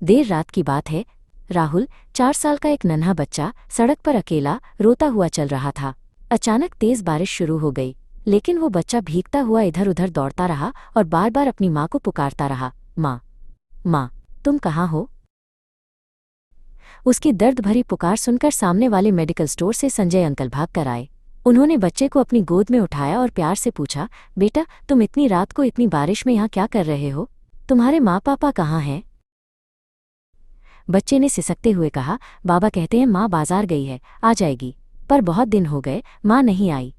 देर रात की बात है। राहुल, 4 साल का एक नन्हा बच्चा, सड़क पर अकेला रोता हुआ चल रहा था। अचानक तेज बारिश शुरू हो गई, लेकिन वो बच्चा भीगता हुआ इधर उधर दौड़ता रहा और बार बार अपनी माँ को पुकारता रहा, माँ, माँ, तुम कहाँ हो? उसकी दर्द भरी पुकार सुनकर सामने वाले मेडिकल स्टोर से संजय अंकल भाग कर आए। उन्होंने बच्चे को अपनी गोद में उठाया और प्यार से पूछा, बेटा, तुम इतनी रात को इतनी बारिश में यहाँ क्या कर रहे हो? तुम्हारे माँ पापा कहाँ हैं? बच्चे ने सिसकते हुए कहा, बाबा कहते हैं माँ बाजार गई है, आ जाएगी, पर बहुत दिन हो गए, माँ नहीं आई।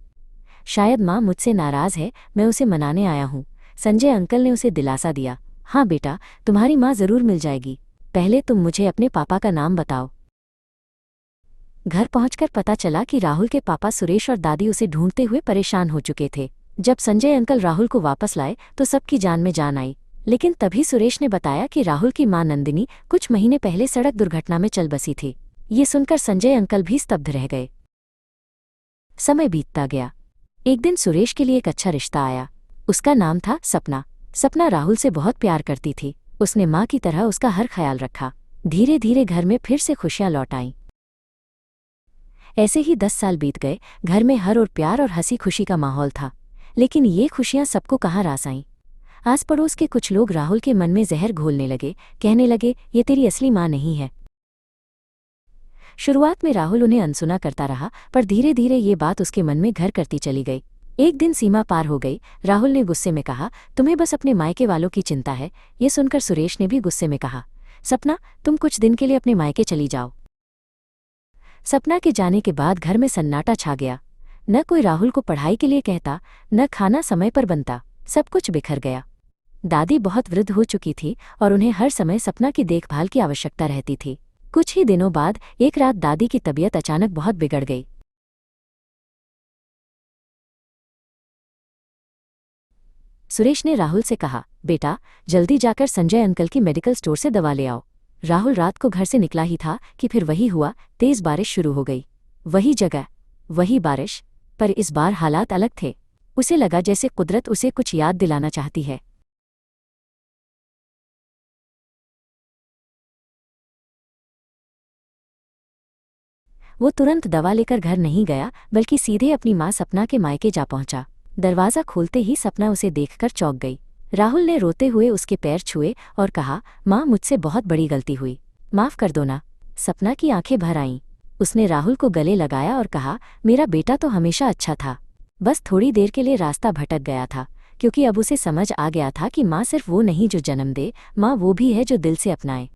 शायद माँ मुझसे नाराज है, मैं उसे मनाने आया हूँ। संजय अंकल ने उसे दिलासा दिया, हाँ बेटा, तुम्हारी माँ जरूर मिल जाएगी, पहले तुम मुझे अपने पापा का नाम बताओ। घर पहुंचकर पता चला कि राहुल के पापा सुरेश और दादी उसे ढूंढते हुए परेशान हो चुके थे। जब संजय अंकल राहुल को वापस लाए तो सबकी जान में जान आई, लेकिन तभी सुरेश ने बताया कि राहुल की मां नंदिनी कुछ महीने पहले सड़क दुर्घटना में चल बसी थी। ये सुनकर संजय अंकल भी स्तब्ध रह गए। समय बीतता गया। एक दिन सुरेश के लिए एक अच्छा रिश्ता आया। उसका नाम था सपना। सपना राहुल से बहुत प्यार करती थी। उसने माँ की तरह उसका हर ख्याल रखा। धीरे धीरे घर में फिर से खुशियां लौट आईं। ऐसे ही 10 साल बीत गए। घर में हर और प्यार और हंसी खुशी का माहौल था, लेकिन ये खुशियां सबको कहाँ रास आईं। आस पड़ोस के कुछ लोग राहुल के मन में जहर घोलने लगे, कहने लगे, ये तेरी असली माँ नहीं है। शुरुआत में राहुल उन्हें अनसुना करता रहा, पर धीरे धीरे ये बात उसके मन में घर करती चली गई। एक दिन सीमा पार हो गई। राहुल ने गुस्से में कहा, तुम्हें बस अपने मायके वालों की चिंता है। ये सुनकर सुरेश ने भी गुस्से में कहा, सपना, तुम कुछ दिन के लिए अपने मायके चली जाओ। सपना के जाने के बाद घर में सन्नाटा छा गया। न कोई राहुल को पढ़ाई के लिए कहता, न खाना समय पर बनता, सब कुछ बिखर गया। दादी बहुत वृद्ध हो चुकी थी और उन्हें हर समय सपना की देखभाल की आवश्यकता रहती थी। कुछ ही दिनों बाद एक रात दादी की तबीयत अचानक बहुत बिगड़ गई। सुरेश ने राहुल से कहा, बेटा, जल्दी जाकर संजय अंकल की मेडिकल स्टोर से दवा ले आओ। राहुल रात को घर से निकला ही था कि फिर वही हुआ, तेज बारिश शुरू हो गई। वही जगह, वही बारिश, पर इस बार हालात अलग थे। उसे लगा जैसे कुदरत उसे कुछ याद दिलाना चाहती है। वो तुरंत दवा लेकर घर नहीं गया, बल्कि सीधे अपनी माँ सपना के मायके जा पहुंचा। दरवाज़ा खोलते ही सपना उसे देखकर चौंक गई। राहुल ने रोते हुए उसके पैर छुए और कहा, माँ, मुझसे बहुत बड़ी गलती हुई, माफ़ कर दो ना। सपना की आंखें भर आईं। उसने राहुल को गले लगाया और कहा, मेरा बेटा तो हमेशा अच्छा था, बस थोड़ी देर के लिए रास्ता भटक गया था, क्योंकि अब उसे समझ आ गया था कि माँ सिर्फ वो नहीं जो जन्म दे, माँ वो भी है जो दिल से अपनाए।